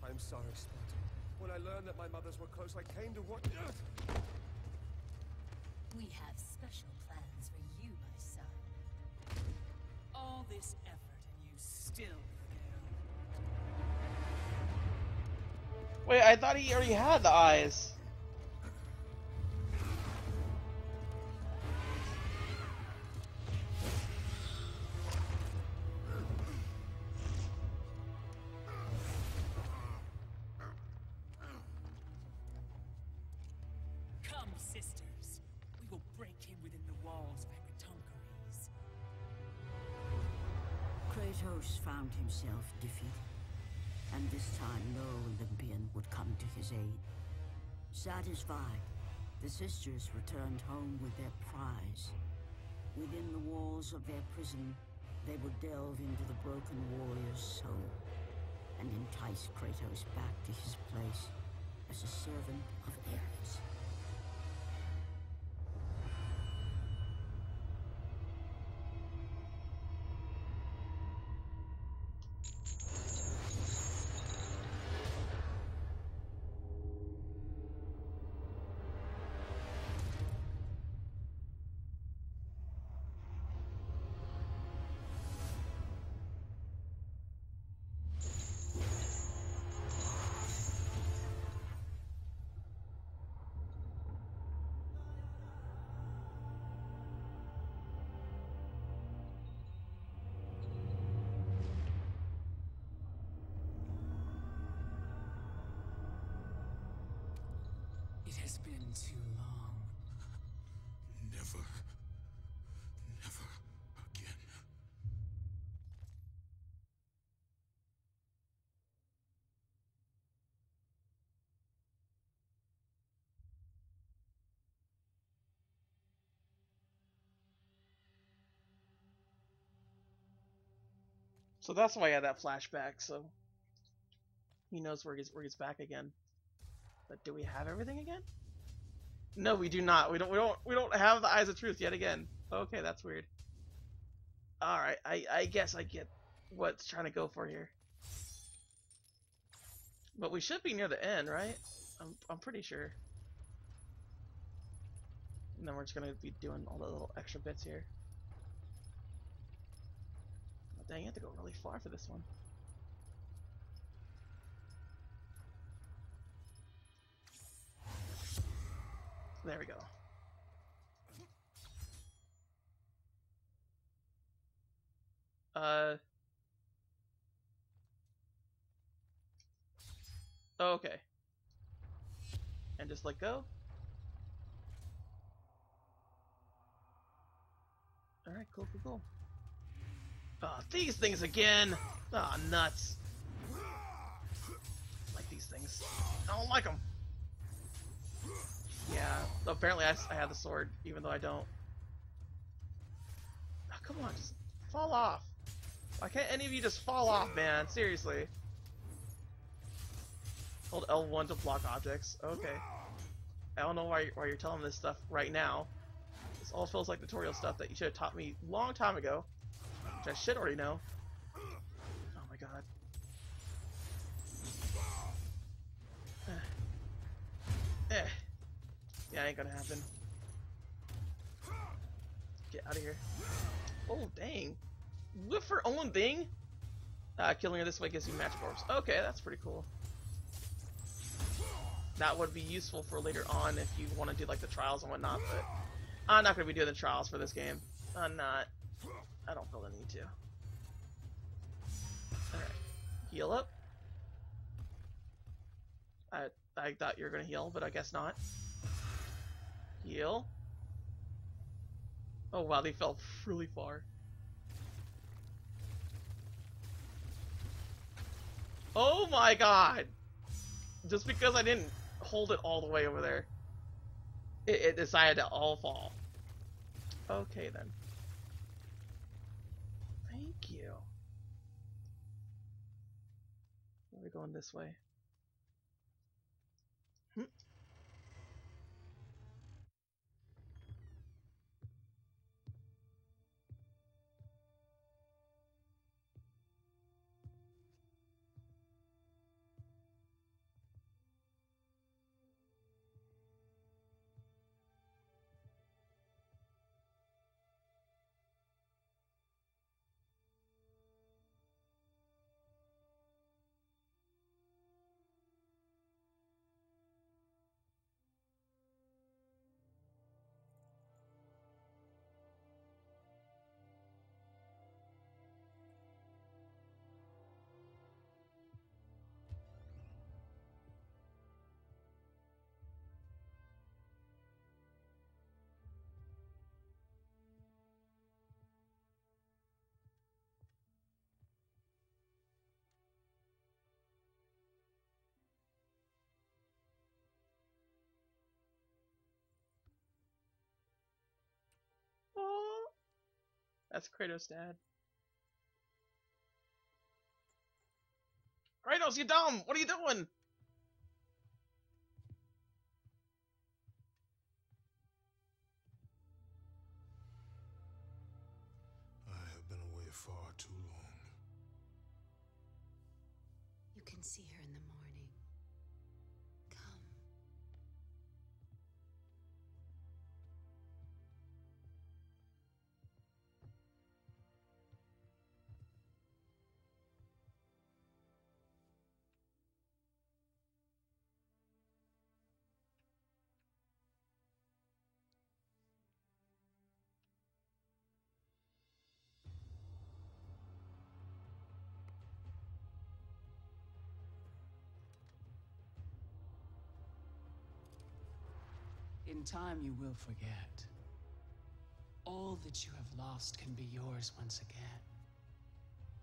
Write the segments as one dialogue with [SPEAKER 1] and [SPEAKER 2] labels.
[SPEAKER 1] I'm sorry, Spot. When I learned that my mothers were close, I came to what...
[SPEAKER 2] We have special plans for you, my son. All this effort and you still fail.
[SPEAKER 3] Wait, I thought he already had the eyes.
[SPEAKER 2] Come, sisters. We will break him within the walls of Hecatoncheires.
[SPEAKER 4] Kratos found himself defeated, and this time no Olympian would come to his aid. Satisfied, the sisters returned home with their prize. Within the walls of their prison, they would delve into the broken warrior's soul and entice Kratos back to his place as a servant of Ares.
[SPEAKER 2] It has been too long.
[SPEAKER 1] Never again.
[SPEAKER 3] So that's why I had that flashback, so he knows where he's back again. But do we have everything again? No, we do not. We don't have the Eyes of Truth yet again. Okay, that's weird. Alright, I guess I get what's trying to go for here. But we should be near the end, right? I'm pretty sure. And then we're just gonna be doing all the little extra bits here. Oh, dang, you have to go really far for this one. There we go. Okay. And just let go. Alright, cool. Oh, these things again! Oh, nuts. Like these things. I don't like them. Yeah, apparently I have the sword, even though I don't. Oh, come on, just fall off. Why can't any of you just fall off, man? Seriously. Hold L1 to block objects. Okay. I don't know why you're telling me this stuff right now. This all feels like tutorial stuff that you should have taught me a long time ago. Which I should already know. Oh my god. Yeah, ain't gonna happen. Get out of here. Oh, dang. With her own thing? Killing her this way gives you magic orbs. Okay, that's pretty cool. That would be useful for later on if you want to do like the trials and whatnot, but I'm not going to be doing the trials for this game. I'm not. I don't feel the need to. Alright. Heal up. I thought you were going to heal, but I guess not. Heal. Oh wow, they fell really far. Oh my god! Just because I didn't hold it all the way over there, it decided to all fall. Okay then. Thank you. We're going this way. That's Kratos' dad. Kratos, you dumb! What are you doing?
[SPEAKER 5] I have been away far too long.
[SPEAKER 6] You can see her in the morning. Come.
[SPEAKER 7] In time, you will forget. All that you have lost can be yours once again.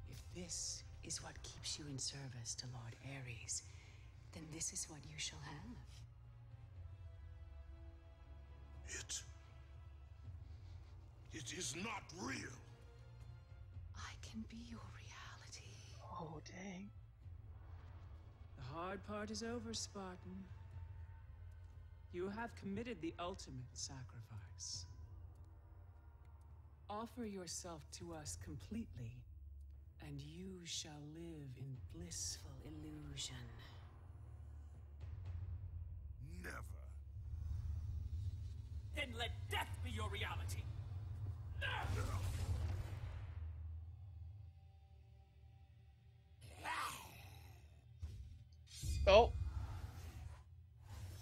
[SPEAKER 7] If this is what keeps you in service to Lord Ares, then this is what you shall have.
[SPEAKER 5] It is not real.
[SPEAKER 7] I can be your reality.
[SPEAKER 3] Oh, dang.
[SPEAKER 7] The hard part is over, Spartan. You have committed the ultimate sacrifice. Offer yourself to us completely, and you shall live in blissful illusion.
[SPEAKER 5] Never.
[SPEAKER 7] Then let death be your reality.
[SPEAKER 3] Oh.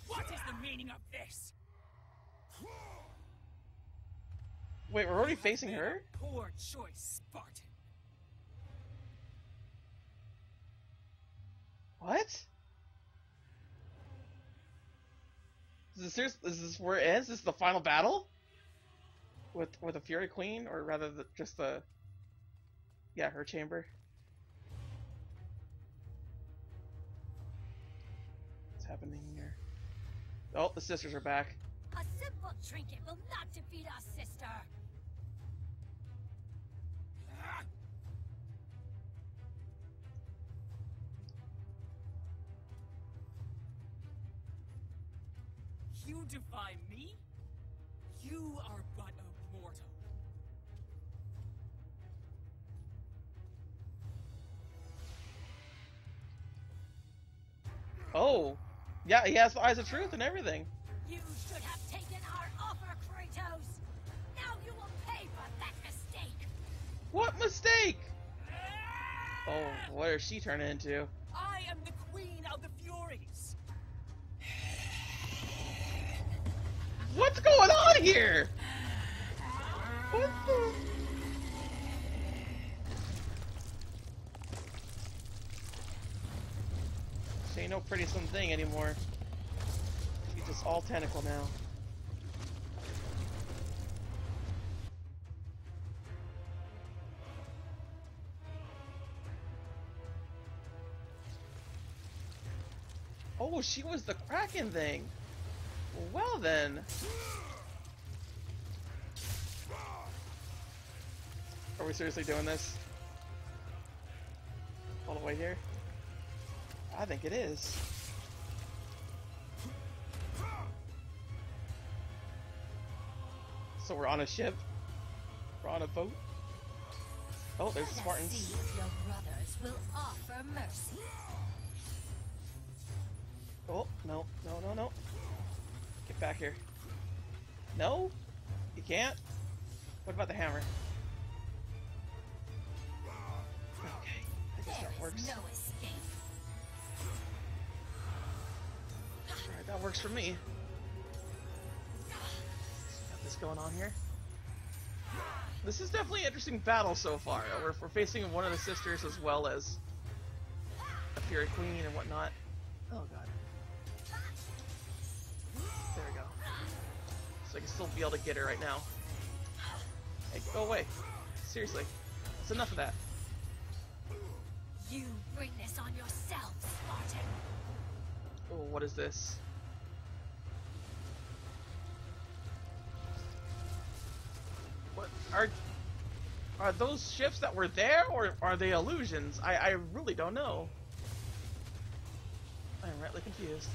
[SPEAKER 7] What is the meaning of this?
[SPEAKER 3] Wait, we're already facing her?
[SPEAKER 7] Poor choice, Spartan.
[SPEAKER 3] What? Is this where it ends? Is this the final battle? With the Fury Queen? Or rather, just the... Yeah, her chamber. What's happening here? Oh, the sisters are back.
[SPEAKER 8] A simple trinket will not defeat our sister.
[SPEAKER 7] You defy me? You are but a mortal.
[SPEAKER 3] Oh! Yeah, he has the eyes of truth and everything.
[SPEAKER 8] You should have taken our offer, Kratos. Now you will pay for that mistake.
[SPEAKER 3] What mistake? Oh, what is she turning into?
[SPEAKER 7] I am the queen of the Furies.
[SPEAKER 3] What's going on here? What the... She ain't no pretty slim thing anymore. She's just all tentacle now. Oh, she was the Kraken thing. Well then. Are we seriously doing this? All the way here? I think it is. So we're on a ship? We're on a boat? Oh, there's the Spartans.
[SPEAKER 8] See if your brothers will offer mercy.
[SPEAKER 3] Oh, no, no, no, no. Get back here. No? You can't? What about the hammer? Okay, I guess that works.
[SPEAKER 8] No escape.
[SPEAKER 3] Alright, that works for me. Got this going on here. This is definitely an interesting battle so far. We're facing one of the sisters as well as a Fury Queen and whatnot. Oh god. There we go. So I can still be able to get her right now. Hey, go away. Seriously. That's enough of that.
[SPEAKER 8] You bring this on yourself, Spartan.
[SPEAKER 3] Oh, what is this? What are... Are those ships that were there, or are they illusions? I really don't know. I'm rightly confused.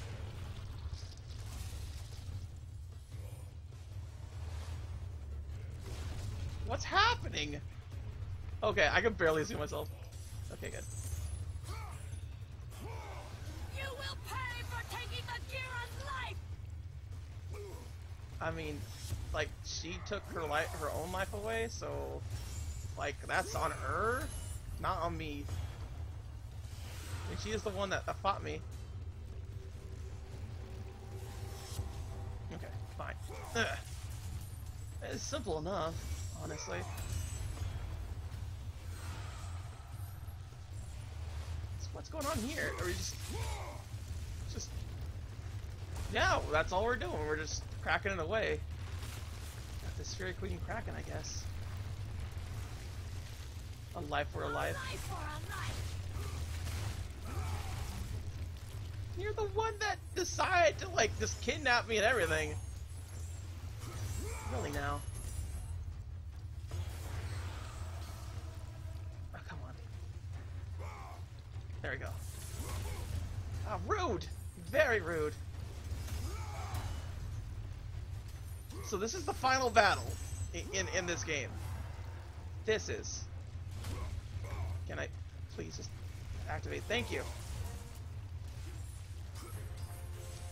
[SPEAKER 3] What's happening? Okay, I can barely see myself. Okay, good.
[SPEAKER 8] You will pay for taking Bagheera's life!
[SPEAKER 3] I mean, like, she took her own life away, so, like, that's on her, not on me. I mean, she is the one that fought me. Okay, fine. Ugh. It's simple enough, honestly. So what's going on here? Are we just... Yeah, that's all we're doing. We're just cracking it away. Got this Fury Queen cracking, I guess. A life for a life.
[SPEAKER 8] A life for a life!
[SPEAKER 3] You're the one that decided to, like, just kidnap me and everything. Really now? Oh, come on. There we go. Ah, rude! Very rude. So this is the final battle in this game. This is. Can I please just activate? Thank you.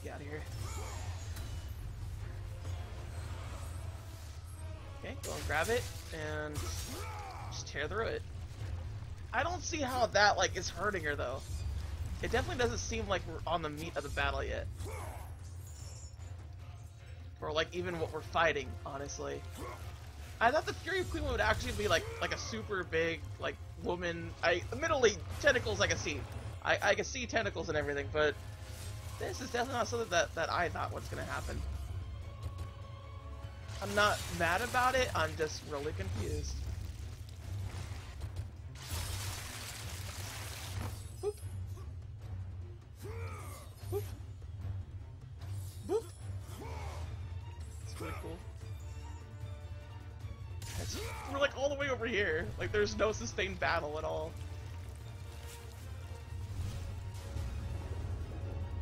[SPEAKER 3] Get out of here. Okay, go and grab it and just tear through it. I don't see how that, like, is hurting her though. It definitely doesn't seem like we're on the meat of the battle yet. Or like even what we're fighting, honestly. I thought the Fury Queen would actually be like a super big, like, woman. Admittedly, tentacles I can see. I can see tentacles and everything, but this is definitely not something that I thought was gonna happen. I'm not mad about it, I'm just really confused. Boop. Boop. Boop. It's really cool. We're like all the way over here. Like there's no sustained battle at all.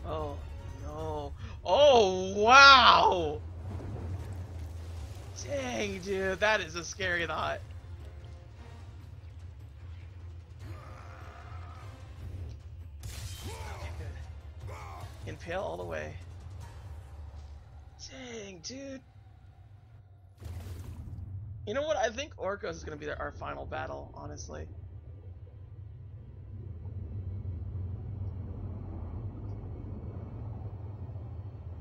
[SPEAKER 3] Oh no. Oh wow! Dang, dude, that is a scary thought. Okay, good. Impale all the way. Dang, dude. You know what? I think Orcos is going to be our final battle, honestly.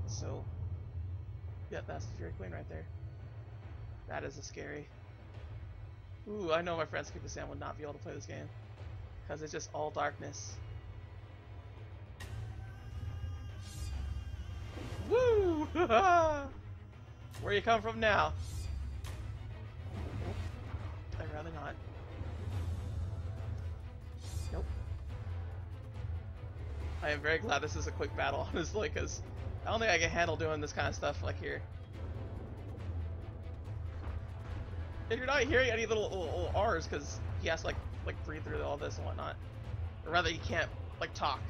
[SPEAKER 3] So, yeah, that's the Fury Queen right there. That is a scary. Ooh, I know my friend Skippy Sam would not be able to play this game. Because it's just all darkness. Woo! Where you come from now? I'd rather not. Nope. I am very glad this is a quick battle, honestly, because I don't think I can handle doing this kind of stuff like here. If you're not hearing any little R's, because he has to like breathe through all this and whatnot, or rather, he can't like talk.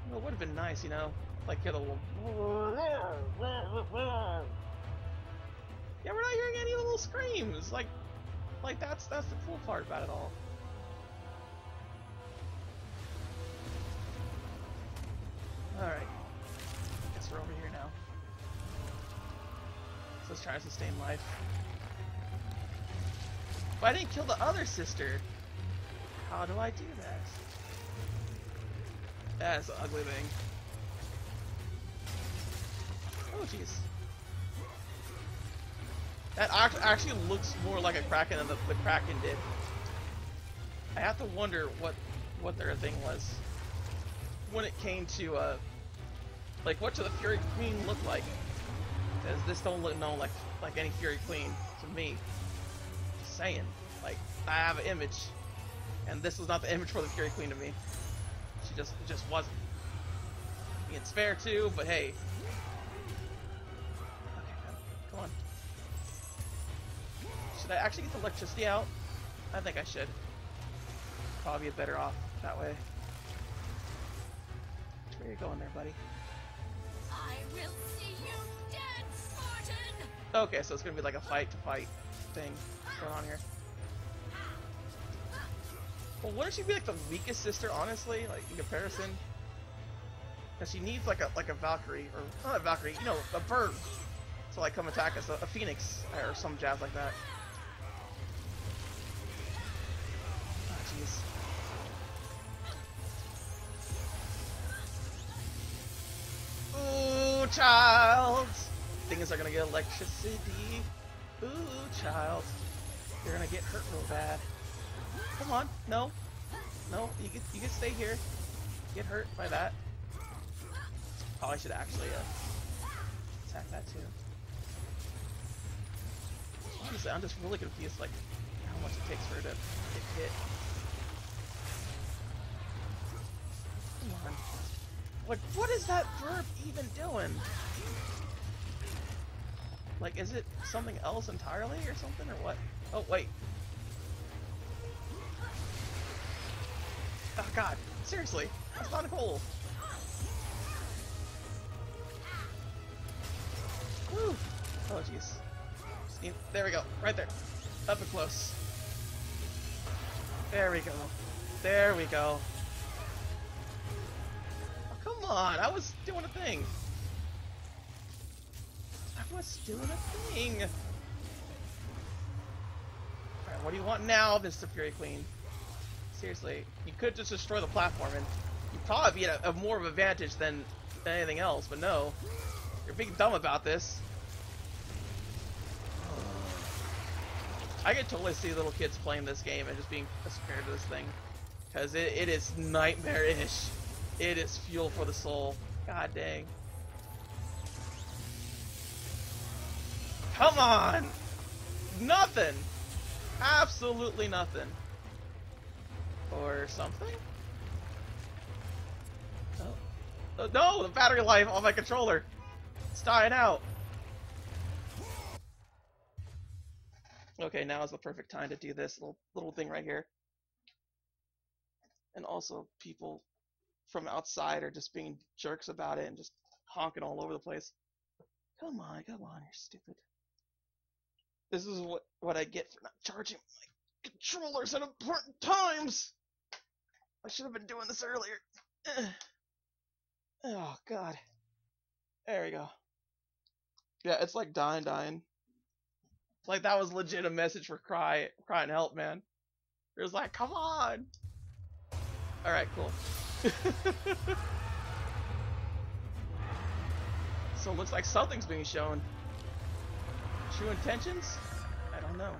[SPEAKER 3] Well, it would have been nice, you know, like hear the little. Yeah, we're not hearing any little screams. Like that's the cool part about it all. All right, guess we're over here now. So let's try to sustain life. But I didn't kill the other sister. How do I do that? That's an ugly thing. Oh jeez. That actually looks more like a Kraken than the Kraken did. I have to wonder what their thing was when it came to like what did the Fury Queen look like? Because this don't look like any Fury Queen to me. Just saying, like I have an image, and this was not the image for the Fury Queen to me. She just wasn't. I mean, it's fair too, but hey. Okay, come on. Should I actually get the electricity out? I think I should. Probably be better off that way. Where are you going there, buddy?
[SPEAKER 8] I will see you dead, Spartan!
[SPEAKER 3] Okay, so it's gonna be like a fight-to-fight thing going on here. Well, wouldn't she be like the weakest sister, honestly, like in comparison? Because she needs like a Valkyrie, or not a Valkyrie, you know, a bird, to like come attack us, a phoenix or some jazz like that. Oh, jeez. Ooh, child! Things are gonna get electricity. Ooh, child. You're gonna get hurt real bad. Come on, no. No, you can stay here. Get hurt by that. Probably should actually attack that too. Honestly, I'm just really confused, like, how much it takes for her to get hit. Come on. Like, what is that verb even doing? Like, is it something else entirely or something, or what? Oh, wait. Oh, God. Seriously. That's not cool. Woo. Oh, jeez. There we go. Right there. Up and close. There we go. There we go. Oh, come on. I was doing a thing. I was doing a thing. Alright, what do you want now, Mr. Fury Queen? Seriously, you could just destroy the platform and you'd probably be at a more of an advantage than anything else, but no. You're being dumb about this. I could totally see little kids playing this game and just being scared of this thing. Because it is nightmare-ish. It is fuel for the soul. God dang. Come on! Nothing! Absolutely nothing. Or something? Oh. No! The battery life on my controller! It's dying out! Okay, now is the perfect time to do this little thing right here. And also, people from outside are just being jerks about it and just honking all over the place. Come on, you're stupid. This is what I get for not charging my controllers at important times! I should have been doing this earlier. Oh, God. There we go. Yeah, it's like dying. Like, that was legit a message for crying help, man. It was like, come on! Alright, cool. So it looks like something's being shown. True intentions? I don't know.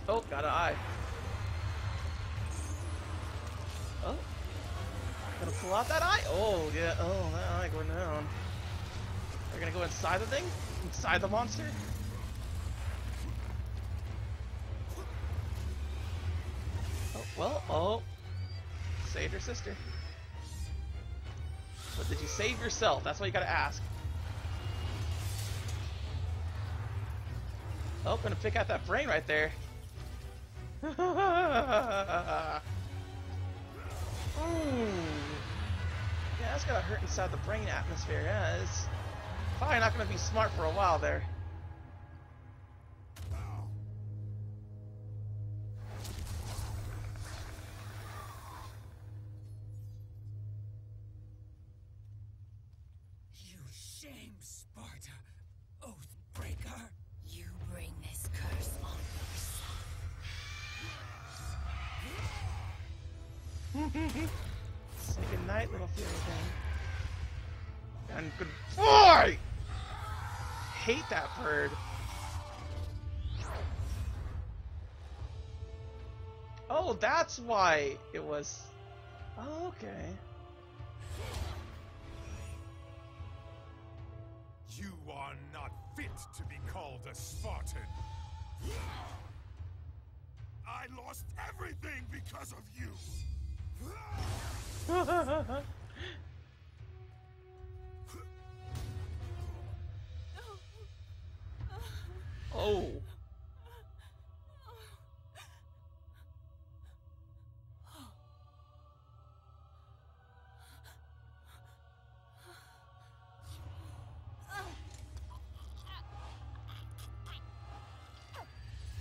[SPEAKER 3] Oh, got an eye. Oh. Gonna pull out that eye? Oh, yeah. Oh, that eye going down. We're gonna go inside the thing? Inside the monster? Oh, well, oh. Saved your sister. But did you save yourself? That's what you gotta ask. Oh, gonna pick out that brain right there. Ooh. Yeah, that's gonna hurt inside the brain atmosphere. Yeah, it's probably not gonna be smart for a while there.
[SPEAKER 8] You shame Sparta, Oathbreaker. You bring this curse on yourself.
[SPEAKER 3] Say goodnight, little Fury thing. And good boy! Hate that bird. Oh, that's why it was. Oh, okay.
[SPEAKER 5] You are not fit to be called a Spartan. I lost everything because of you.
[SPEAKER 3] Oh.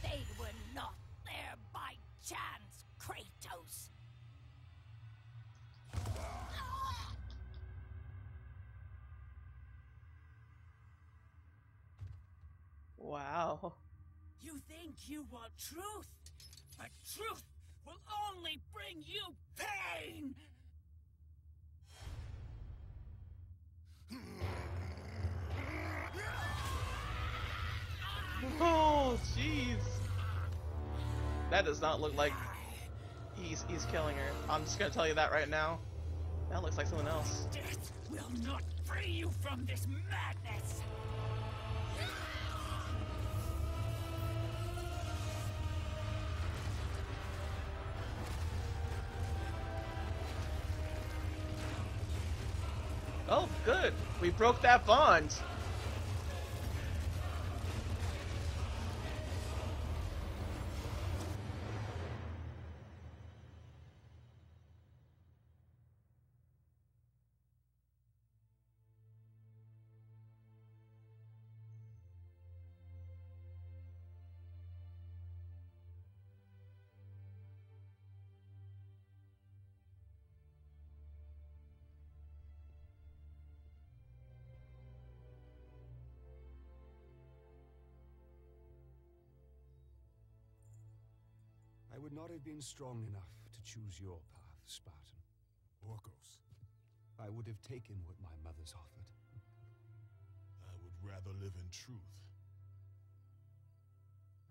[SPEAKER 8] They were not there by chance, Kratos.
[SPEAKER 3] Wow.
[SPEAKER 8] You think you want truth, but truth will only bring you pain!
[SPEAKER 3] Oh, jeez. That does not look like he's killing her. I'm just gonna tell you that right now. That looks like someone else.
[SPEAKER 8] Death will not free you from this madness!
[SPEAKER 3] Oh, good. We broke that bond.
[SPEAKER 1] I would not have been strong enough to choose your path, Spartan.
[SPEAKER 5] Orcos,
[SPEAKER 1] I would have taken what my mother's offered.
[SPEAKER 5] I would rather live in truth.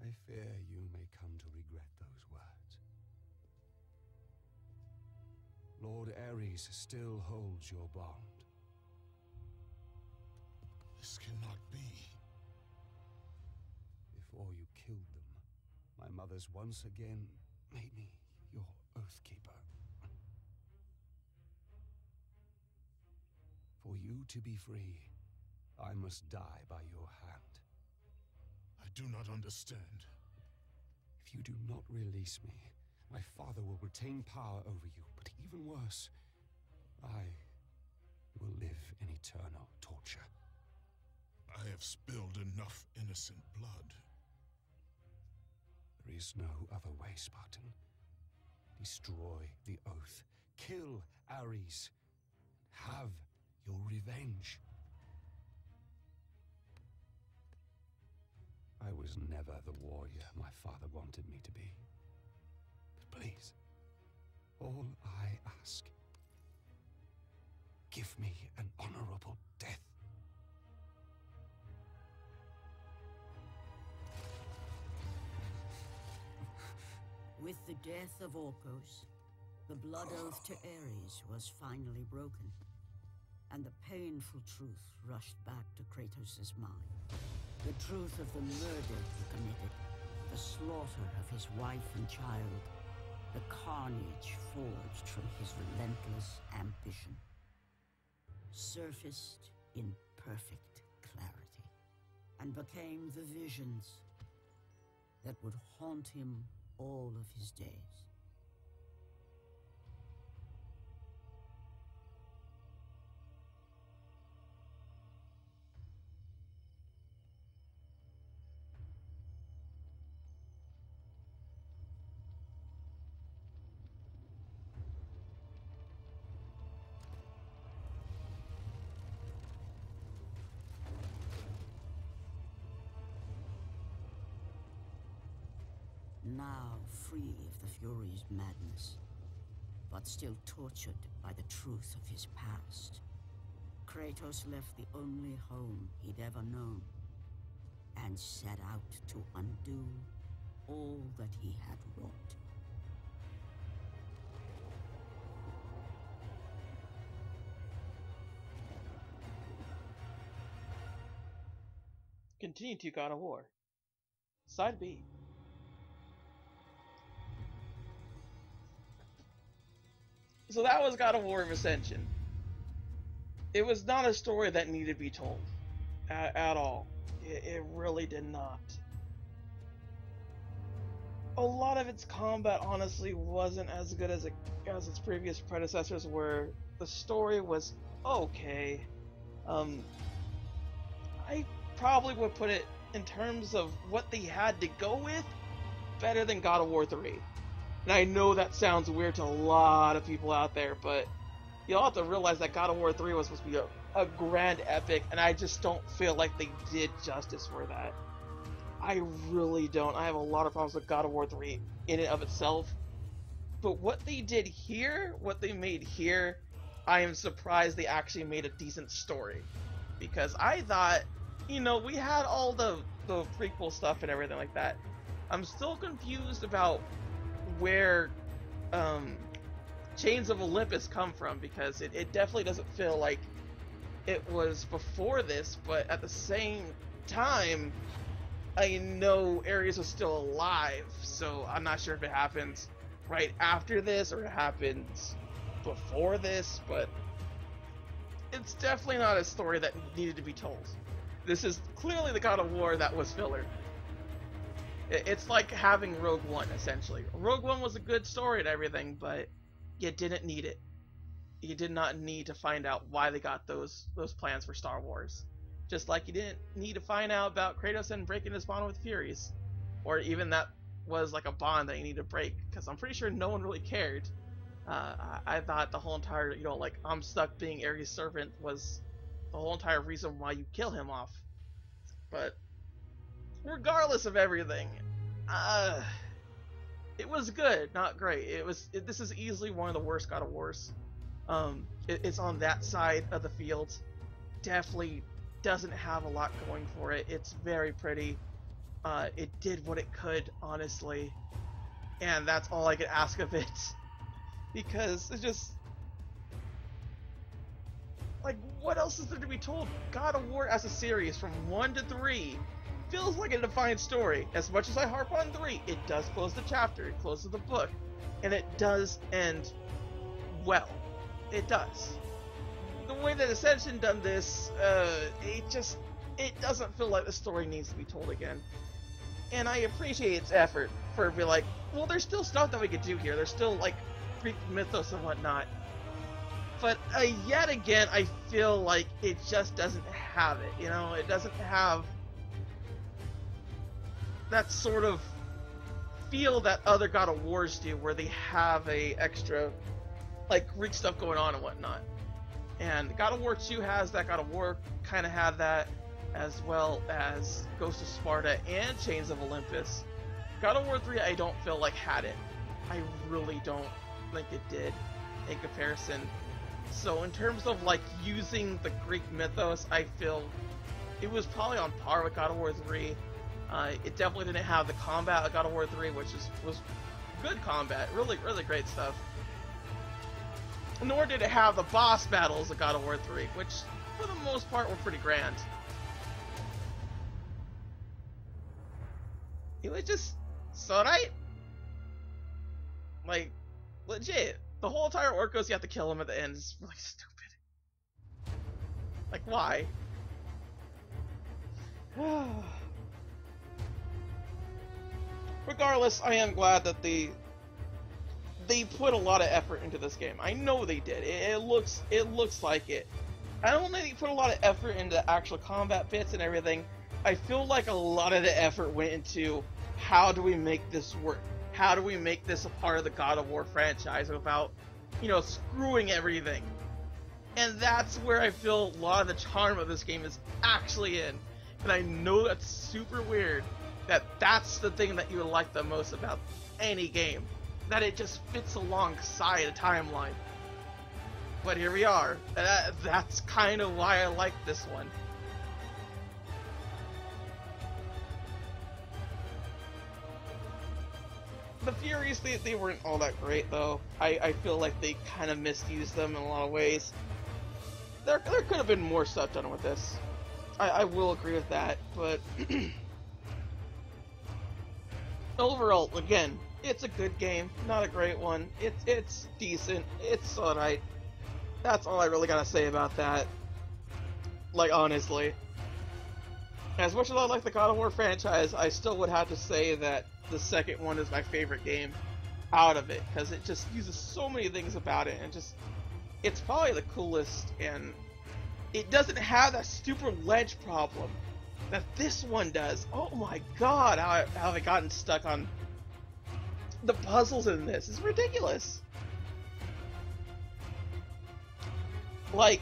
[SPEAKER 1] I fear you may come to regret those words. Lord Ares still holds your bond.
[SPEAKER 5] This cannot be.
[SPEAKER 1] Before you killed them, my mother's once again made me your Oathkeeper. For you to be free, I must die by your hand.
[SPEAKER 5] I do not understand.
[SPEAKER 1] If you do not release me, my father will retain power over you, but even worse, I will live in eternal torture.
[SPEAKER 5] I have spilled enough innocent blood.
[SPEAKER 1] There is no other way, Spartan. Destroy the oath. Kill Ares. Have your revenge. I was never the warrior my father wanted me to be. But please, all I ask, give me an honorable death.
[SPEAKER 4] With the death of Orcos, the blood oath to Ares was finally broken, and the painful truth rushed back to Kratos' mind. The truth of the murder he committed, the slaughter of his wife and child, the carnage forged from his relentless ambition, surfaced in perfect clarity, and became the visions that would haunt him all of his days. Now free of the Fury's madness, but still tortured by the truth of his past, Kratos left the only home he'd ever known and set out to undo all that he had wrought.
[SPEAKER 3] Continue to God of War. Side B. So that was God of War Ascension. It was not a story that needed to be told. At all. It really did not. a lot of its combat honestly wasn't as good as its previous predecessors were. The story was okay. I probably would put it, in terms of what they had to go with, better than God of War 3. And I know that sounds weird to a lot of people out there, but you'll have to realize that God of War 3 was supposed to be a grand epic, and I just don't feel like they did justice for that. I really don't. I have a lot of problems with God of War 3 in and of itself. But what they did here, what they made here, I am surprised they actually made a decent story. Because I thought, you know, we had all the prequel stuff and everything like that. I'm still confused about where Chains of Olympus come from, because it definitely doesn't feel like it was before this, but at the same time, I know Ares was still alive, so I'm not sure if it happens right after this or it happens before this, but it's definitely not a story that needed to be told. This is clearly the God of War that was filler. It's like having Rogue One, essentially. Rogue One was a good story and everything, but you didn't need it. You did not need to find out why they got those plans for Star Wars. Just like you didn't need to find out about Kratos and breaking his bond with Furies. Or even that was like a bond that you need to break, because I'm pretty sure no one really cared. I thought the whole entire, you know, like, I'm stuck being Ares' servant was the whole entire reason why you kill him off. But regardless of everything, it was good, not great. This is easily one of the worst God of Wars. It's on that side of the field. Definitely doesn't have a lot going for it. It's very pretty. It did what it could, honestly, and that's all I could ask of it. Because it's just, like, what else is there to be told? God of War as a series from 1 to 3 feels like a defined story. As much as I harp on 3, it does close the chapter, it closes the book, and it does end well. It does. The way that Ascension done this, it doesn't feel like the story needs to be told again. And I appreciate its effort for being like, well, there's still stuff that we could do here. There's still, like, Greek mythos and whatnot. But yet again, I feel like it just doesn't have it, you know? It doesn't have that sort of feel that other God of Wars do, where they have a extra, like, Greek stuff going on and whatnot. And God of War 2 has that. God of War kind of had that, as well as Ghost of Sparta and Chains of Olympus. God of War 3, I don't feel like had it. I really don't think it did in comparison. So in terms of, like, using the Greek mythos, I feel it was probably on par with God of War 3. It definitely didn't have the combat of God of War 3, which was good combat, really, really great stuff. Nor did it have the boss battles of God of War 3, which, for the most part, were pretty grand. It was just so right. Like, legit. The whole entire Orcos, you have to kill him at the end. It's really stupid. Like, why? Regardless, I am glad that they put a lot of effort into this game. I know they did. It looks like it. I don't think they put a lot of effort into actual combat bits and everything. I feel like a lot of the effort went into how do we make this work? How do we make this a part of the God of War franchise without, you know, screwing everything? And that's where I feel a lot of the charm of this game is actually in. And I know that's super weird, that's the thing that you would like the most about any game. That it just fits alongside a timeline. But here we are. That's kind of why I like this one. The Furies, they weren't all that great, though. I feel like they kind of misused them in a lot of ways. There could have been more stuff done with this. I will agree with that, but overall, again, it's a good game, not a great one. It's decent. It's alright. That's all I really gotta say about that. Like, honestly. As much as I like the God of War franchise, I still would have to say that the second one is my favorite game out of it, because it just uses so many things about it, and just, it's probably the coolest, and it doesn't have that stupid ledge problem that this one does. Oh my god, how have I gotten stuck on the puzzles in this? It's ridiculous. Like,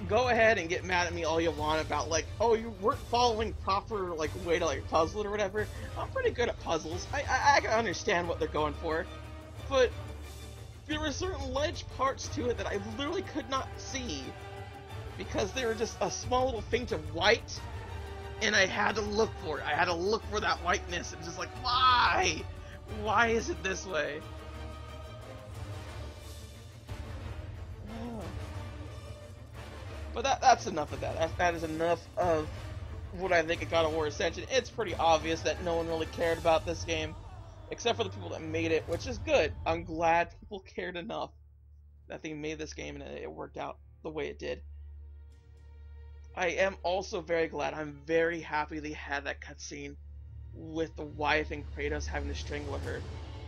[SPEAKER 3] go ahead and get mad at me all you want about, like, oh, you weren't following proper, like, way to, like, puzzle it or whatever. I'm pretty good at puzzles. I can understand what they're going for. But there were certain ledge parts to it that I literally could not see, because they were just a small little faint of white, and I had to look for it. I had to look for that whiteness, and just like, why? Why is it this way? But that's enough of that. That is enough of what I think of God of War Ascension. It's pretty obvious that no one really cared about this game, except for the people that made it, which is good. I'm glad people cared enough that they made this game and it worked out the way it did. I am also very glad, I'm very happy they had that cutscene with the wife and Kratos having to strangle her,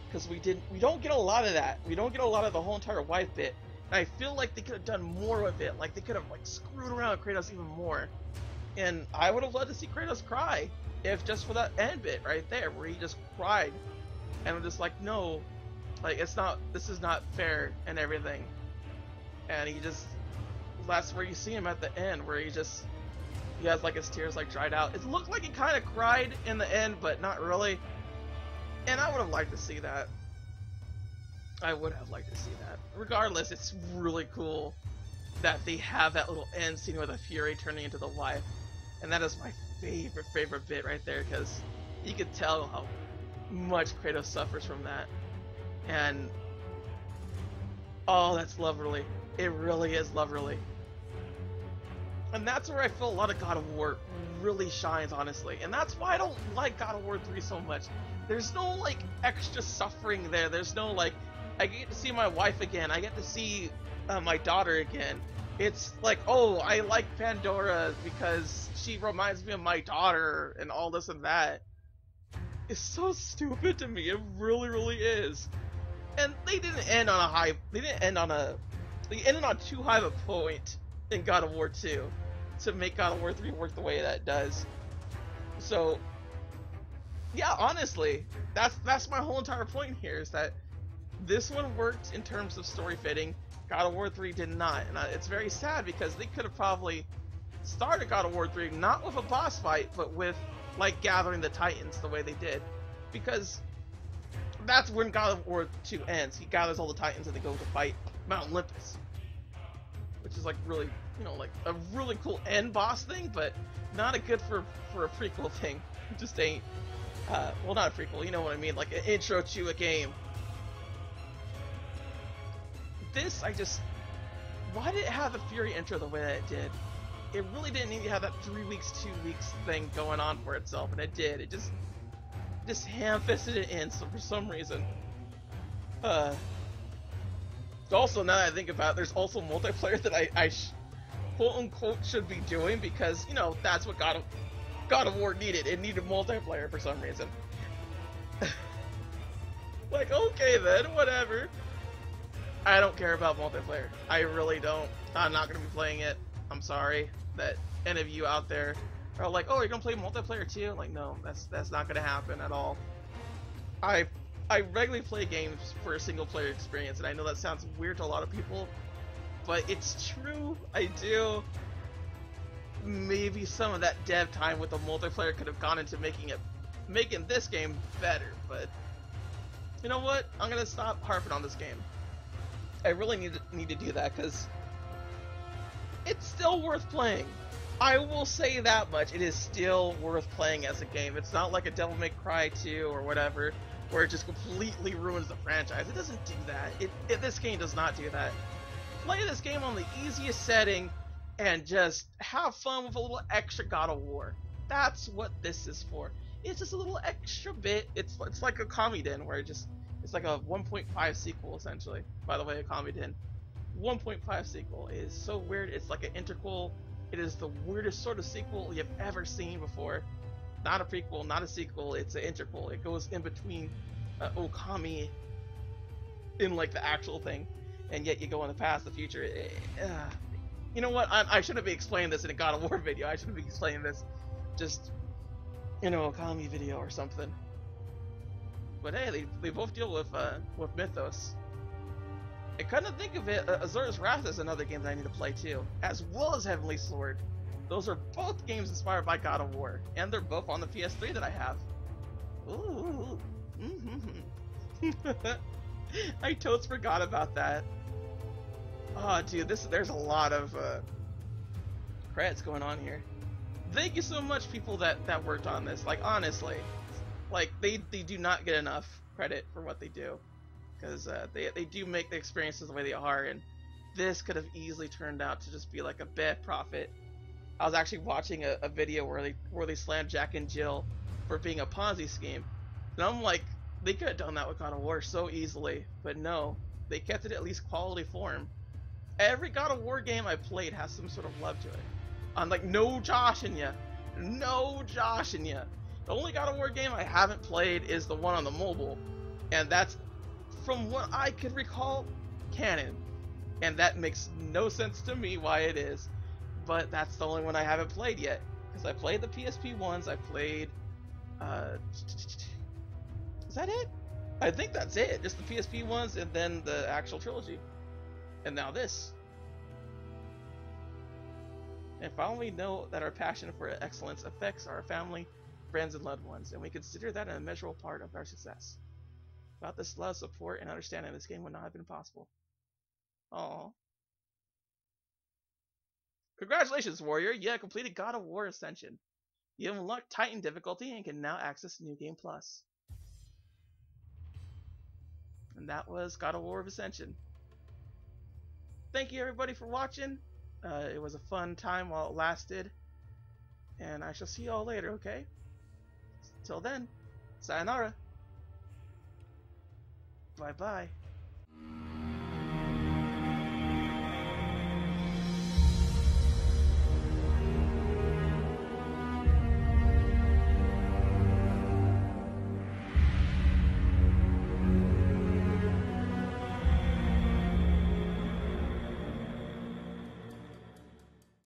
[SPEAKER 3] because we don't get a lot of that. We don't get a lot of the whole entire wife bit. And I feel like they could have done more with it. Like, they could have, like, screwed around with Kratos even more. And I would have loved to see Kratos cry, if just for that end bit right there, where he just cried. And I'm just like, no, like, this is not fair and everything. And he just, that's where you see him at the end, where he has, like, his tears, like, dried out. It looked like he kind of cried in the end, but not really. And I would have liked to see that. I would have liked to see that. Regardless, it's really cool that they have that little end scene with the Fury turning into the wife. And that is my favorite bit right there, because you could tell how much Kratos suffers from that. And oh, that's lovely. It really is lovely. And that's where I feel a lot of God of War really shines, honestly. And that's why I don't like God of War 3 so much. There's no, like, extra suffering there. There's no, like, I get to see my wife again. I get to see my daughter again. It's like, oh, I like Pandora because she reminds me of my daughter and all this and that. It's so stupid to me. It really, really is. And they didn't end on a high. They didn't end on a. They ended on too high of a point in God of War 2 to make God of War 3 work the way that it does. So, yeah, honestly, that's my whole entire point here, is that this one worked in terms of story fitting. God of War 3 did not, and it's very sad, because they could have probably started God of War 3 not with a boss fight, but with, like, gathering the Titans the way they did, because that's when God of War 2 ends. He gathers all the Titans and they go to fight Mount Olympus, which is, like, really, you know, like a really cool end boss thing, but not a good for a prequel thing. It just ain't. Well, not a prequel, you know what I mean, like an intro to a game. This, why did it have the Fury intro the way that it did? It really didn't need to have that 3 weeks, 2 weeks thing going on for itself, and it did. It just ham-fisted it in, so for some reason. Also, now that I think about it, there's also multiplayer that I quote-unquote should be doing, because, you know, that's what God of War needed. It needed multiplayer for some reason. Like, okay then, whatever. I don't care about multiplayer. I really don't. I'm not going to be playing it. I'm sorry that any of you out there are like, oh, you're going to play multiplayer too? Like, no, that's not going to happen at all. I regularly play games for a single player experience, and I know that sounds weird to a lot of people, but it's true. I do. Maybe some of that dev time with the multiplayer could have gone into making this game better, but you know what? I'm going to stop harping on this game. I really need to do that, because it's still worth playing. I will say that much. It is still worth playing as a game. It's not like a Devil May Cry 2 or whatever, where it just completely ruins the franchise. It doesn't do that. This game does not do that. Play this game on the easiest setting and just have fun with a little extra God of War. That's what this is for. It's just a little extra bit. It's like a Kamiden, where it's like a 1.5 sequel, essentially. By the way, a Kamiden 1.5 sequel is so weird. It's like an It is the weirdest sort of sequel you've ever seen before. Not a prequel, not a sequel, it's an interquel. It goes in between Okami in like the actual thing, and yet you go in the past, the future. You know what? I shouldn't be explaining this in a God of War video. I shouldn't be explaining this just in an Okami video or something. But hey, they both deal with mythos. I kind of think of it, Azura's Wrath is another game that I need to play too, as well as Heavenly Sword. Those are both games inspired by God of War, and they're both on the PS3 that I have. Ooh. I totes forgot about that. Oh, dude, there's a lot of credits going on here. Thank you so much, people that worked on this. Like, honestly, like they do not get enough credit for what they do, because they do make the experiences the way they are, and this could have easily turned out to just be like a bad profit. I was actually watching a video where they slammed Jack and Jill for being a Ponzi scheme, and I'm like, they could have done that with God of War so easily, but no, they kept it at least quality form. Every God of War game I played has some sort of love to it. I'm like, no joshing ya, no joshing ya. The only God of War game I haven't played is the one on the mobile, and that's, from what I could recall, canon, and that makes no sense to me why it is. But that's the only one I haven't played yet, because I played the PSP ones. I played, is that it? I think that's it. Just the PSP ones, and then the actual trilogy, and now this. If I only know that our passion for excellence affects our family, friends, and loved ones, and we consider that an immeasurable part of our success. Without this love, support, and understanding, this game would not have been possible. Aww. Congratulations, Warrior! You have completed God of War Ascension. You have unlocked Titan difficulty and can now access New Game Plus. And that was God of War Ascension. Thank you everybody for watching. It was a fun time while it lasted. And I shall see you all later, okay? Till then, sayonara. Bye-bye.